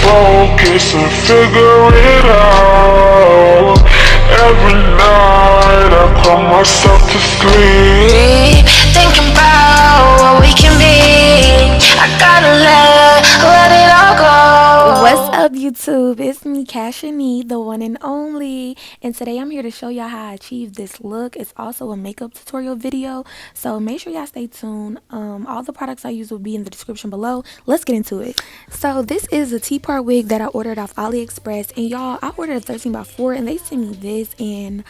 focus and figure it out. Every night I call myself to sleep, thinking about what we can be. I gotta let it all go. What's up, YouTube? It's me, Cashni, the one and only, and today I'm here to show y'all how I achieved this look. It's also a makeup tutorial video, so make sure y'all stay tuned. All the products I use will be in the description below. Let's get into it. So this is a T-part wig that I ordered off AliExpress, and y'all, I ordered a 13x4 and they sent me this, and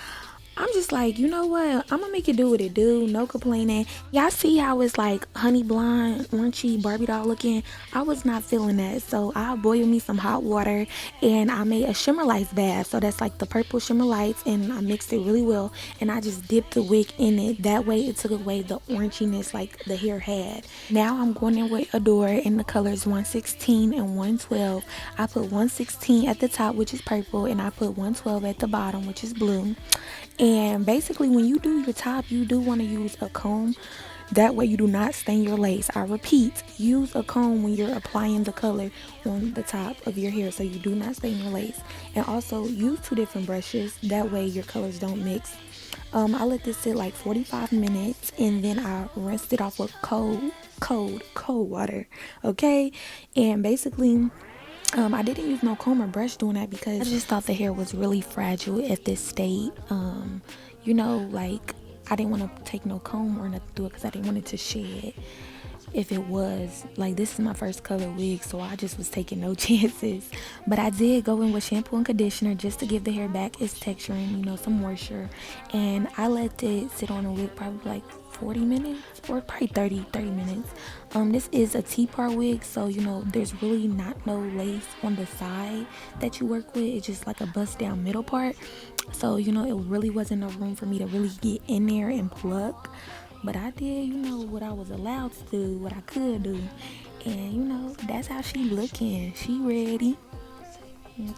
I'm just like, you know what? I'm gonna make it do what it do. No complaining. Y'all see how it's like honey blonde, orangey, Barbie doll looking? I was not feeling that. So I boiled me some hot water and I made a shimmer lights bath. So that's like the purple shimmer lights, and I mixed it really well. And I just dipped the wig in it. That way it took away the oranginess like the hair had. Now I'm going in with Adore in the colors 116 and 112. I put 116 at the top, which is purple, and I put 112 at the bottom, which is blue. And basically, when you do your top, you do want to use a comb. That way you do not stain your lace. I repeat, use a comb when you're applying the color on the top of your hair so you do not stain your lace. And also use 2 different brushes. That way your colors don't mix. I let this sit like 45 minutes and then I rinsed it off with cold water. Okay? And basically, I didn't use no comb or brush doing that because I just thought the hair was really fragile at this state. You know, like I didn't want to take no comb or nothing to it because I didn't want it to shed. If it was like, this is my first color wig, so I just was taking no chances. But I did go in with shampoo and conditioner just to give the hair back its texture and, you know, some moisture. And I let it sit on the wig probably like 40 minutes or probably 30 minutes. This is a T-part wig, so you know there's really not no lace on the side that you work with. It's just like a bust down middle part, so you know it really wasn't no room for me to really get in there and pluck. But I did, you know, what I was allowed to do, what I could do, and you know that's how she looking. She ready.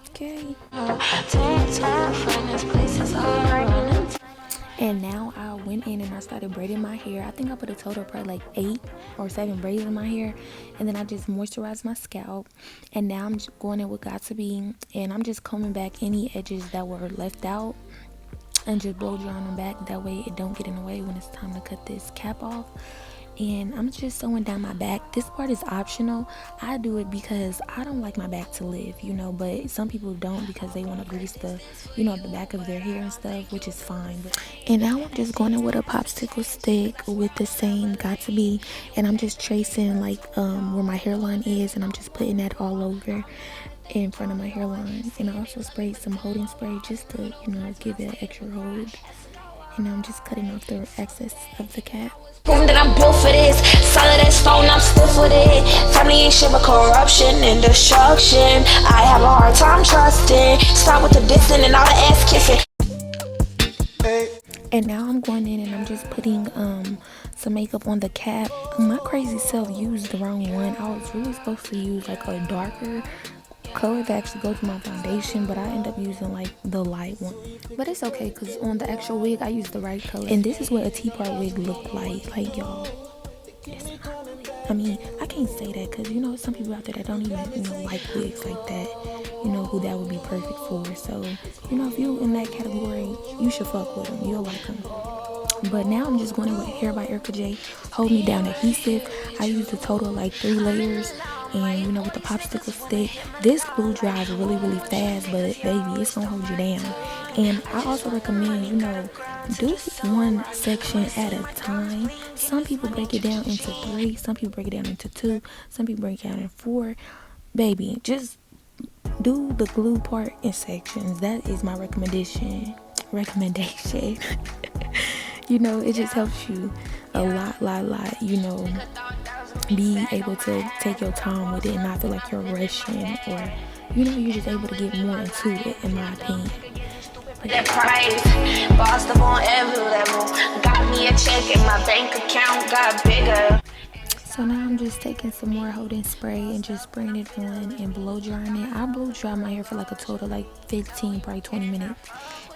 Okay. And now I went in and I started braiding my hair. I think I put a total of probably like 8 or 7 braids in my hair. And then I just moisturized my scalp. And now I'm just going in with Got To Be. And I'm just combing back any edges that were left out. And just blow drying them back. That way it don't get in the way when it's time to cut this cap off. And I'm just sewing down my back. This part is optional. I do it because I don't like my back to live, you know, but some people don't because they want to grease the, you know, the back of their hair and stuff, which is fine. And now I'm just going in with a popsicle stick with the same Got To Be, and I'm just tracing like where my hairline is, and I'm just putting that all over in front of my hairline. And I also sprayed some holding spray just to, you know, give it an extra hold. And I'm just cutting off the excess of the cap. That I'm built for this, solid as stone, I'm stiff with it. Family ain't shit but corruption and destruction. I have a hard time trusting. Start with the dissing and all the ass kissing. And now I'm going in and I'm just putting some makeup on the cap. My crazy self used the wrong one. I was really supposed to use like a darker color that actually goes with my foundation, but I end up using like the light one. But it's okay because on the actual wig I used the right color. And this is what a T-part wig looked like y'all. It's not really, I mean, I can't say that because you know some people out there that don't even, you know, like wigs like that, you know, who that would be perfect for. So you know, if you in that category, you should fuck with them, you'll like them. But now I'm just going in with Hair by Erica J Hold Me Down adhesive. I used a total of like 3 layers. And you know, with the popsicle stick, this glue dries really fast, but baby, it's gonna hold you down. And I also recommend, you know, do one section at a time. Some people break it down into 3, some people break it down into 2, some people break it down in 4. Baby, just do the glue part in sections. That is my recommendation. You know, it just helps you a lot, you know, be able to take your time with it and not feel like you're rushing, or you know, you're just able to get more into it, in my opinion. That price, bossed up on every level. Got me a check and my bank account got bigger. So now I'm just taking some more holding spray and just spraying it on and blow drying it. I blow dry my hair for like a total like 15, probably 20 minutes.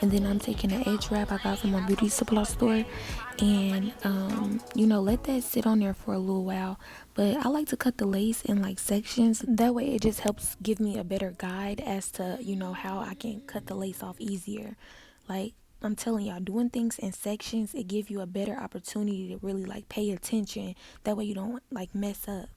And then I'm taking an edge wrap I got from a beauty supply store, and you know, let that sit on there for a little while. But I like to cut the lace in like sections, that way it just helps give me a better guide as to, you know, how I can cut the lace off easier. Like, I'm telling y'all, doing things in sections, it gives you a better opportunity to really like pay attention, that way you don't like mess up.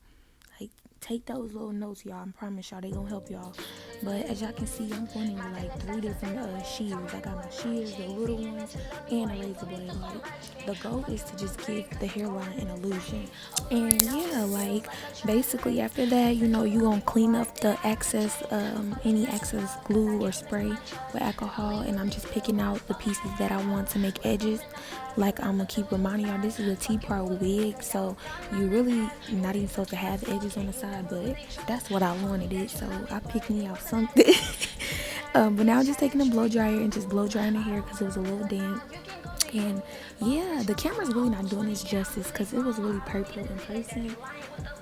Like, take those little notes, y'all. I promise y'all they gonna help y'all. But as y'all can see, I'm going in with like 3 different shears. I got my shears, the little ones, and a razor blade. Like, the goal is to just give the hairline an illusion. And yeah, like, basically after that, you know, you gonna clean up the excess, any excess glue or spray with alcohol. And I'm just picking out the pieces that I want to make edges. Like, I'm gonna keep reminding y'all, this is a T-part wig, so you really not even supposed to have edges on the side, but that's what I wanted it, so I picked me out something. But now I'm just taking a blow dryer and just blow drying the hair because it was a little damp. And yeah, the camera's really not doing this justice because it was really purple in person.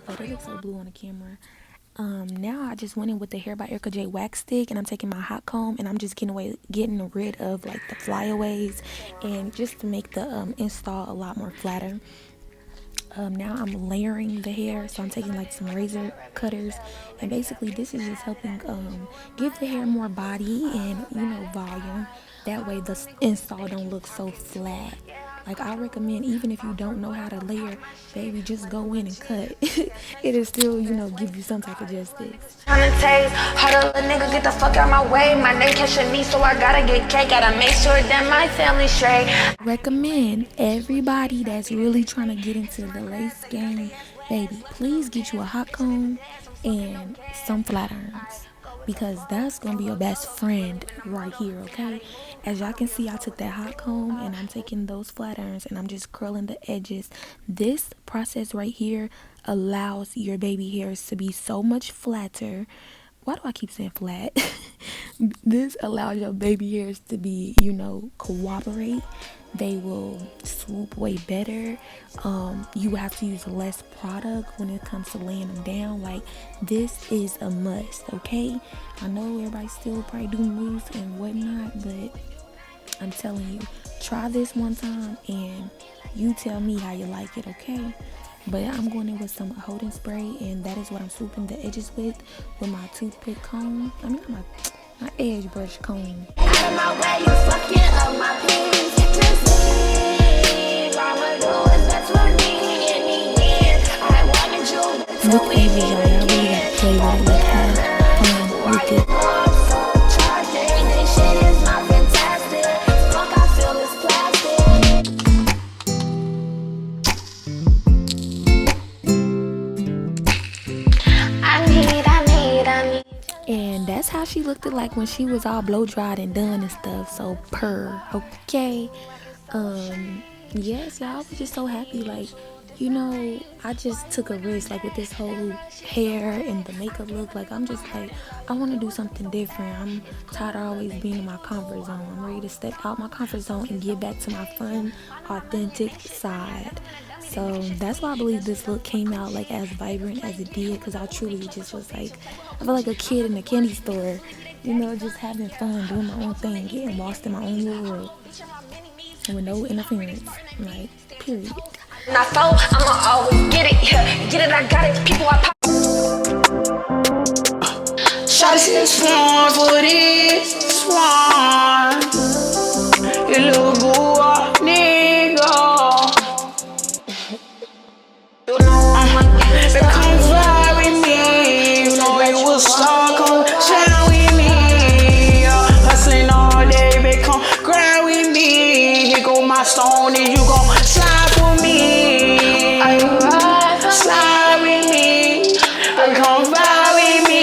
Oh, that looks so blue on the camera. Now I just went in with the Hair by Erica J wax stick, and I'm taking my hot comb and I'm just getting rid of like the flyaways, and just to make the install a lot more flatter. Now I'm layering the hair, so I'm taking like some razor cutters, and basically this is just helping give the hair more body and, you know, volume. That way the install don't look so flat. Like, I recommend, even if you don't know how to layer, baby, just go in and cut. It'll still, you know, give you some type of justice. Tryna taste, hold up, nigga, get the fuck out my way. My name Cashni, so I gotta get cake. Gotta make sure that my family straight. Recommend everybody that's really trying to get into the lace game, baby, please get you a hot comb and some flat irons, because that's gonna be your best friend right here, okay? As y'all can see, I took that hot comb and I'm taking those flat irons and I'm just curling the edges. This process right here allows your baby hairs to be so much flatter. Why do I keep saying flat? This allows your baby hairs to be, you know, cooperate. They will swoop way better. You have to use less product when it comes to laying them down. Like, this is a must, okay? I know everybody's still probably doing moves and whatnot, but I'm telling you, try this one time and you tell me how you like it, okay? But I'm going in with some holding spray, and that is what I'm swooping the edges with my toothpick comb. I mean, my edge brush comb. Out of my way, you fucking up my peace. Just leave. I'ma do what's best for me in the end. I wanted you. Look edges, y'all. I really gotta play with it. Like, have fun with it. This shit is not fantastic. Fuck, I feel this plastic. I need. And that's how she looked like when she was all blow dried and done and stuff. So okay. Yes, y'all, I was just so happy. Like, you know, I just took a risk, like, with this whole hair and the makeup look. Like, I'm just like, I want to do something different. I'm tired of always being in my comfort zone. I'm ready to step out my comfort zone and get back to my fun, authentic side. So that's why I believe this look came out like as vibrant as it did, because I truly just was like, I feel like a kid in a candy store, you know, just having fun, doing my own thing, getting lost in my own little world, and with no interference, like, period. And I thought I'ma always get it, yeah, get it, I got it, people I pop. Shawty is swan for this swan. You little boy, nigga. You know I'm like, they come fly with me. You know it was stuck on shine with me. Hustling all day, they come grind with me. Here go my stone and you gon' slide for me. Are you right? Slide with me. Come fly with me.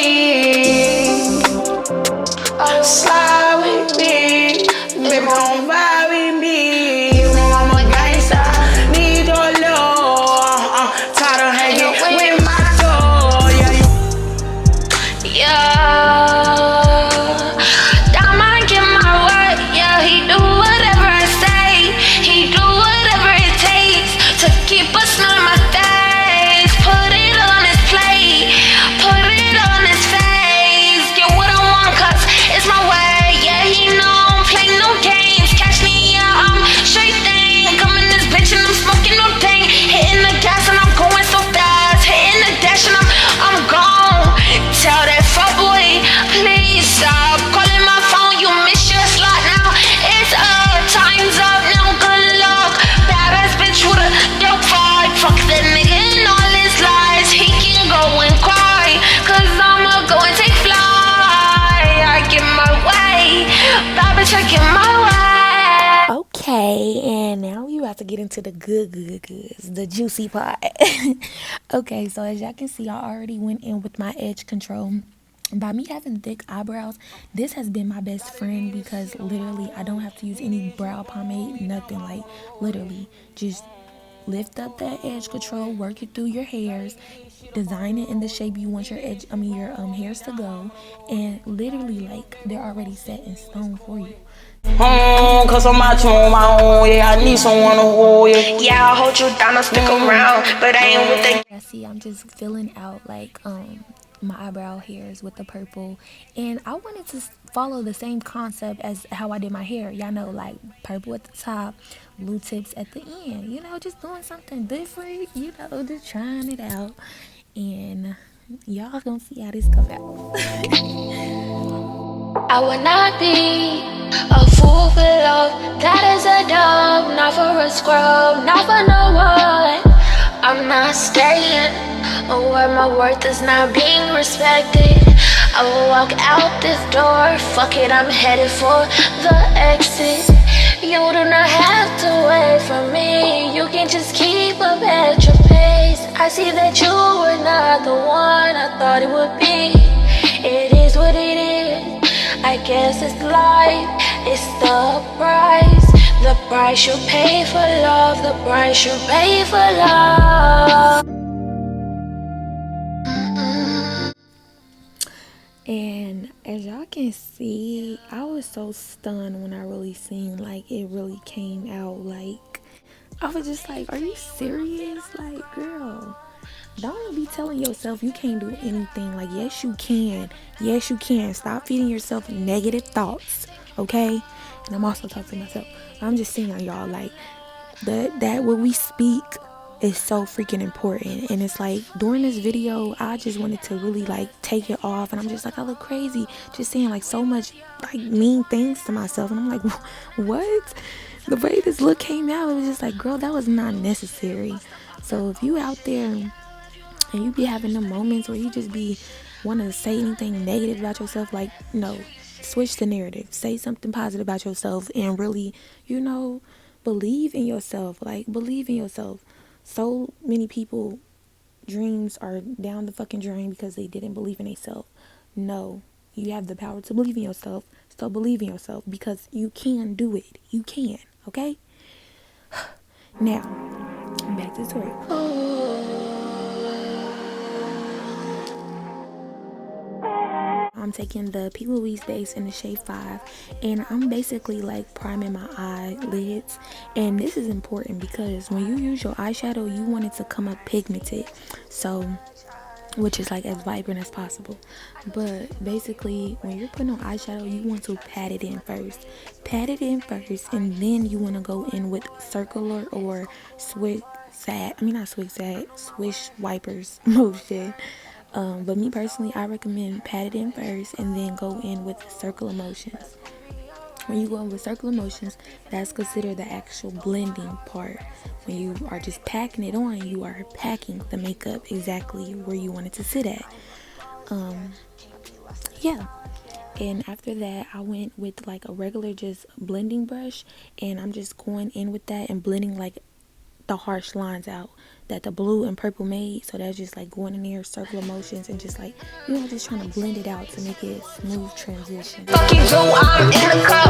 about to get into the goods, the juicy part. Okay, so as y'all can see, I already went in with my edge control. By me having thick eyebrows, this has been my best friend because literally I don't have to use any brow pomade, nothing. Like literally just lift up that edge control, work it through your hairs, design it in the shape you want your your hairs to go, and literally like they're already set in stone for you. Cause I'm out here on my own, yeah, I need someone to hold, yeah. Yeah, I'll hold you down, I'll stick around, but I ain't with the I see I'm just filling out like my eyebrow hairs with the purple, and I wanted to follow the same concept as how I did my hair. Y'all know, like purple at the top, blue tips at the end, you know, just doing something different, you know, just trying it out. And y'all gonna see how this come out. I would not be a fool for love. That is a dub, not for a scrub, not for no one. I'm not staying where my worth is not being respected. I will walk out this door, fuck it, I'm headed for the exit. You do not have to wait for me, you can just keep up at your pace. I see that you were not the one I thought it would be. It is what it is, I guess it's life, it's the price you pay for love, the price you pay for love. And as y'all can see, I was so stunned when I really seen like it really came out. Like I was just like, are you serious? Like, girl, don't be telling yourself you can't do anything. Like, yes you can, yes you can. Stop feeding yourself negative thoughts, okay? And I'm also talking to myself. I'm just saying, y'all, like that what we speak is so freaking important. And it's like during this video I just wanted to really like take it off, and I'm just like, I look crazy just saying like so much like mean things to myself, and I'm like, what? The way this look came out, it was just like, girl, that was not necessary. So if you out there and you be having the moments where you just be wanting to say anything negative about yourself, like, no, switch the narrative, say something positive about yourself, and really, you know, believe in yourself. Like, believe in yourself. So many people dreams are down the fucking drain because they didn't believe in themselves. No, you have the power to believe in yourself, so believe in yourself because you can do it. You can, okay? Now back to the tutorial. I'm taking the P. Louise base in the shade 5, and I'm basically like priming my eyelids. And this is important because when you use your eyeshadow, you want it to come up pigmented, so which is like as vibrant as possible. But basically when you're putting on eyeshadow, you want to pat it in first, and then you want to go in with circular or swish wipers motion. But me personally, I recommend pat it in first and then go in with circular motions. When you go in with circular motions, that's considered the actual blending part. When you are just packing it on, you are packing the makeup exactly where you want it to sit at. Yeah. And after that, I went with like a regular just blending brush, and I'm just going in with that and blending like the harsh lines out that the blue and purple made. So that's just like going in there, circular motions, and just like, you know, just trying to blend it out to make it a smooth transition. Fuck you, I'm in the car,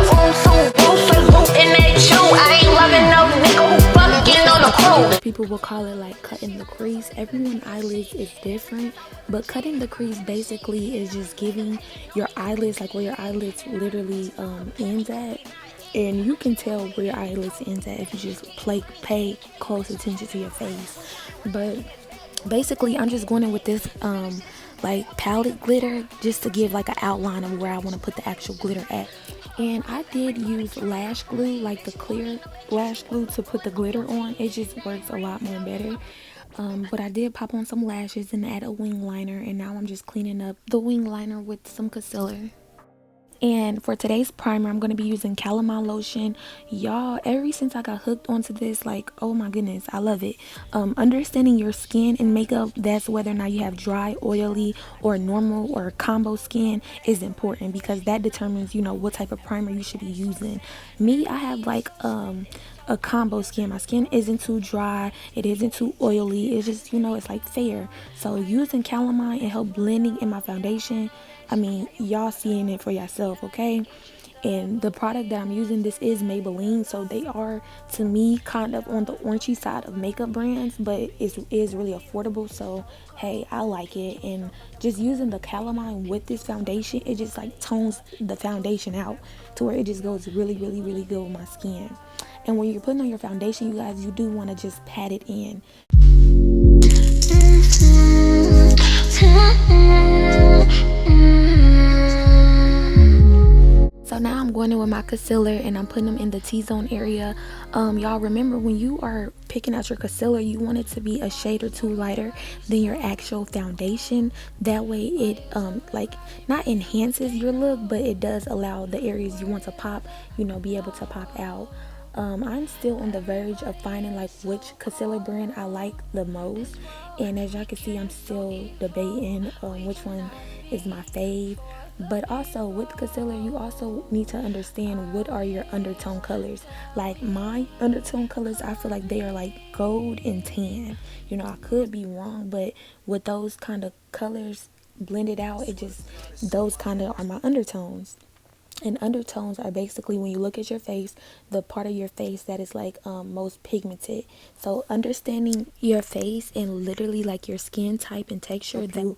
booting at you. I ain't loving no nigga who fucking on the crew. People will call it like cutting the crease. Everyone's eyelids is different, but cutting the crease basically is just giving your eyelids, like where your eyelids literally ends at. And you can tell where your eyelids ends at if you just pay close attention to your face. But basically I'm just going in with this like palette glitter just to give like an outline of where I want to put the actual glitter at. And I did use lash glue, like the clear lash glue, to put the glitter on. It just works a lot more better. But I did pop on some lashes and add a wing liner, and now I'm just cleaning up the wing liner with some concealer. And for today's primer, I'm going to be using calamine lotion. Y'all, ever since I got hooked onto this, like, oh my goodness, I love it. Understanding your skin and makeup, that's whether or not you have dry, oily, or normal or combo skin, is important because that determines, you know, what type of primer you should be using. Me, I have like a a combo skin. My skin isn't too dry, it isn't too oily, it's just, you know, it's like fair. So using calamine and help blending in my foundation, I mean, y'all seeing it for yourself, okay? And the product that I'm using, this is Maybelline, so they are, to me, kind of on the orangey side of makeup brands, but it is really affordable. So hey, I like it. And just using the calamine with this foundation, it just like tones the foundation out to where it just goes really, really, really good with my skin. And when you're putting on your foundation, you guys, you do want to just pat it in. So now I'm going in with my concealer and I'm putting them in the T-zone area. Y'all remember, when you are picking out your concealer, you want it to be a shade or two lighter than your actual foundation. That way it like not enhances your look, but it does allow the areas you want to pop, you know, be able to pop out. I'm still on the verge of finding like which concealer brand I like the most, and as y'all can see, I'm still debating which one is my fave. But also with concealer, you also need to understand what are your undertone colors. Like my undertone colors, I feel like they are like gold and tan. You know, I could be wrong, but with those kind of colors blended out, it just, those kind of are my undertones. And undertones are basically, when you look at your face, the part of your face that is like most pigmented. So understanding your face and literally like your skin type and texture, to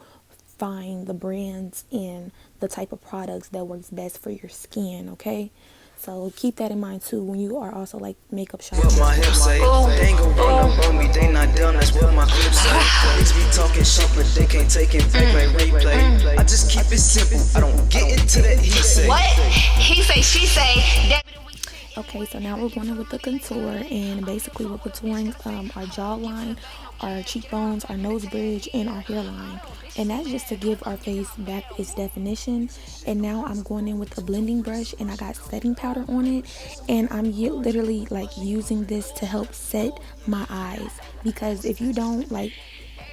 find the brands and the type of products that works best for your skin, okay? So keep that in mind too when you are also like makeup shopping. What my hips say, they ain't gon' run up on me, they not done, that's what my clips say. Niggas be talking shit, but they can't take it back like replay. I just keep it simple, I don't get into that he say. What? He say, she say. Okay, so now we're going in with the contour, and basically we're contouring our jawline, our cheekbones, our nose bridge, and our hairline. And that's just to give our face back its definition. And now I'm going in with a blending brush, and I got setting powder on it. And I'm literally like using this to help set my eyes. Because if you don't like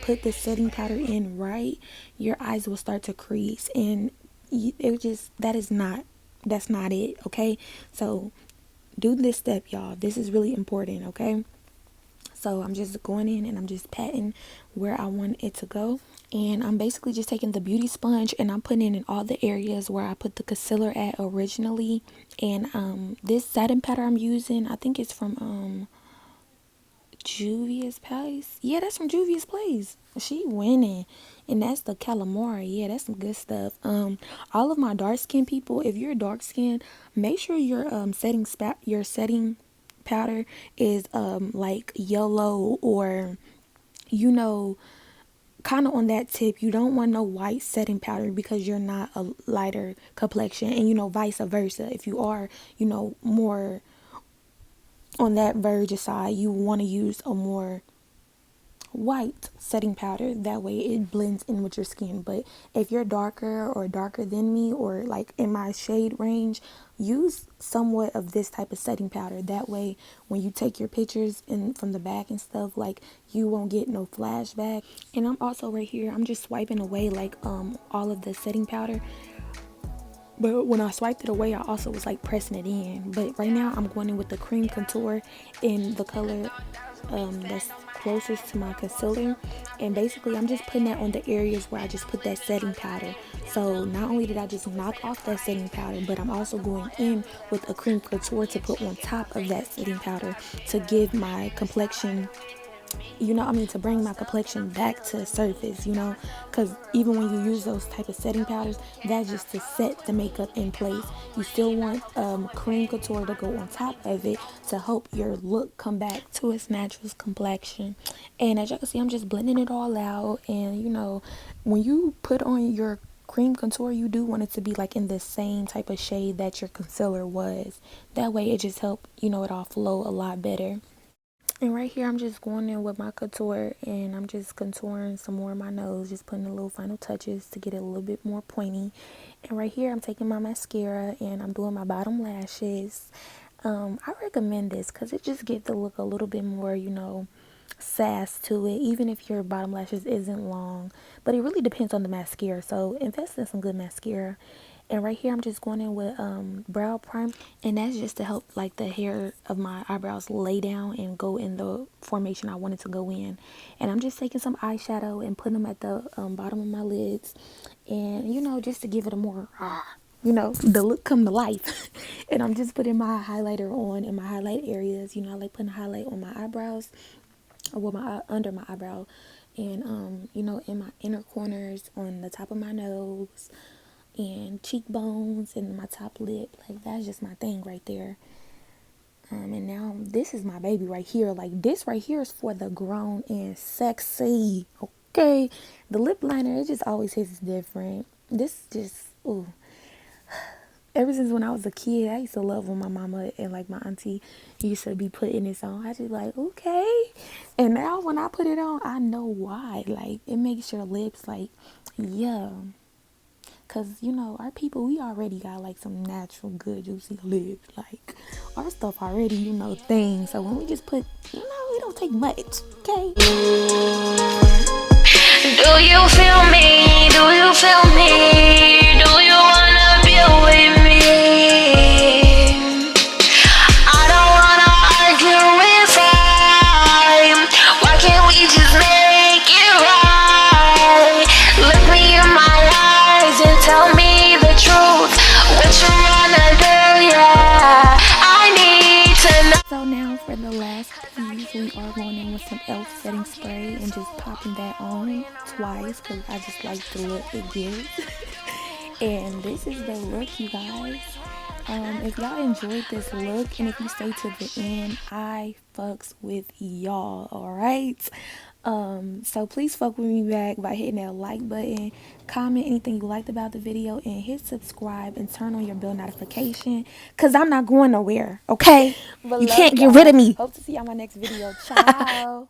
put the setting powder in right, your eyes will start to crease. And it just, that's not it, okay? So do this step, y'all. This is really important, okay? So I'm just going in and I'm just patting where I want it to go. And I'm basically just taking the beauty sponge and I'm putting it in all the areas where I put the concealer at originally. And this satin powder I'm using, I think it's from Juvia's Place. Yeah, that's from Juvia's Place. She winning. And that's the calamari. Yeah, that's some good stuff. All of my dark skin people, if you're dark skin, make sure your setting powder is like yellow, or you know, kind of on that tip. You don't want no white setting powder because you're not a lighter complexion, and you know, vice versa. If you are, you know, more on that verge side, you want to use a more white setting powder. That way it blends in with your skin. But if you're darker or darker than me, or like in my shade range, use somewhat of this type of setting powder. That way when you take your pictures in from the back and stuff, like, you won't get no flashback. And I'm also right here, I'm just swiping away like all of the setting powder. But when I swiped it away, I also was like pressing it in. But right now I'm going in with the cream contour in the color that's closest to my concealer. And basically I'm just putting that on the areas where I just put that setting powder. So not only did I just knock off that setting powder, but I'm also going in with a cream contour to put on top of that setting powder to give my complexion, you know, I mean, to bring my complexion back to the surface, you know, because even when you use those type of setting powders, that's just to set the makeup in place. You still want cream contour to go on top of it to help your look come back to its natural complexion. And as you can see, I'm just blending it all out. And you know, when you put on your cream contour, you do want it to be like in the same type of shade that your concealer was. That way it just help, you know, it all flow a lot better. And right here, I'm just going in with my contour, and I'm just contouring some more of my nose, just putting a little final touches to get it a little bit more pointy. And right here, I'm taking my mascara and I'm doing my bottom lashes. I recommend this because it just gives the look a little bit more, you know, sass to it, even if your bottom lashes isn't long. But it really depends on the mascara, so invest in some good mascara. And right here I'm just going in with brow primer, and that's just to help like the hair of my eyebrows lay down and go in the formation I wanted to go in. And I'm just taking some eyeshadow and putting them at the bottom of my lids, and you know, just to give it a more you know, the look come to life. And I'm just putting my highlighter on in my highlight areas. You know, I like putting highlight on my eyebrows, or with my under my eyebrow, and you know, in my inner corners, on the top of my nose and cheekbones and my top lip. Like, that's just my thing right there. And now this is my baby right here. Like, this right here is for the grown and sexy. Okay, the lip liner, it just always hits different. This just, ooh, ever since when I was a kid, I used to love when my mama and like my auntie used to be putting this on. I just like, okay. And now when I put it on, I know why. Like, it makes your lips like, yeah. Cause you know, our people, we already got like some natural good juicy lips. Like, our stuff already, you know, things. So when we just put, you know, it don't take much. Okay. Do you feel me? Do you feel me? Do you wanna be with me? I don't wanna argue with time. Why can't we just make it right? Look me in my eyes and tell me the truth. What you wanna do, yeah. I need to know. So now for the last piece, we are going in with some e.l.f. setting spray and just popping that on twice because I just like the look it gives. And this is the look, you guys. If y'all enjoyed this look and if you stay to the end, I fucks with y'all, alright? So please fuck with me back by hitting that like button, comment anything you liked about the video, and hit subscribe and turn on your bell notification, because I'm not going nowhere, okay? You can't get rid of me. Hope to see y'all in my next video. Ciao.